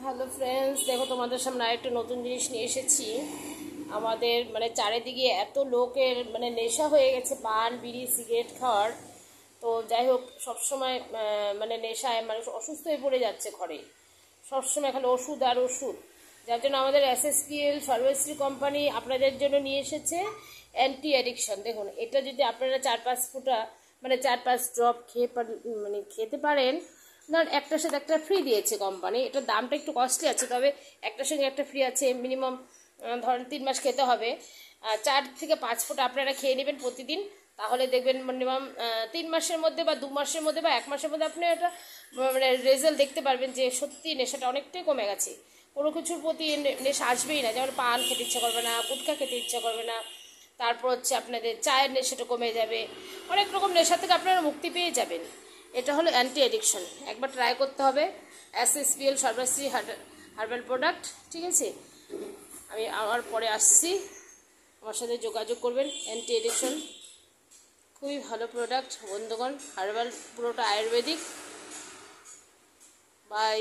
Hello friends, দেখো তোমাদের সামনে আরেকটা নতুন জিনিস নিয়ে এসেছি। আমাদের চারিদিকে এত লোকের নেশা হয়ে গেছে পান বিড়ি সিগারেট খাওয়ার। তো যাই হোক, সবসময় নেশায় মানুষ অসুস্থ হয়ে পড়ে যাচ্ছে ঘরে। সবসময় খালি ওষুধ আর ওষুধ। যার জন্য আমাদের SSPL ফার্মেসি কোম্পানি আপনাদের জন্য নিয়ে এসেছে অ্যান্টি অ্যাডিকশন। দেখুন, এটা যদি আপনারা 4-5 ফুটা 4-5 ড্রপ খেতে পারেন, ধরুন একটার সাথে একটা ফ্রি দিয়েছে কোম্পানি। এটার দামটা একটু কস্টলি আছে, তবে একটার সঙ্গে একটা ফ্রি আছে। মিনিমাম ধরেন 3 মাস খেতে হবে। 4 থেকে 5 ফুট আপনারা খেয়ে নেবেন প্রতিদিন। তাহলে দেখবেন মিনিমাম 3 মাসের মধ্যে বা 2 মাসের মধ্যে বা 1 মাসের মধ্যে আপনি এটা রেজাল্ট দেখতে পারবেন যে সত্যি নেশাটা অনেকটাই কমে গেছে। কোনো কিছুর প্রতি নেশা আসবেই না। যেমন পান খেতে ইচ্ছা করবে না, গুটখা খেতে ইচ্ছা করবে না। তারপর হচ্ছে আপনাদের চায়ের নেশাটা কমে যাবে। অনেক রকম নেশা থেকে আপনারা মুক্তি পেয়ে যাবেন। এটা হলো অ্যান্টি অ্যাডিকশন। একবার ট্রাই করতে হবে SSPL ফার্মেসি হার্বাল প্রোডাক্ট। ঠিক আছে, আমি আমার পরে আসছি, আমার সাথে যোগাযোগ করবেন। অ্যান্টি অ্যাডিকশন খুবই ভালো প্রোডাক্ট বন্ধুগণ। হার্বাল, পুরোটা আয়ুর্বেদিক। বাই।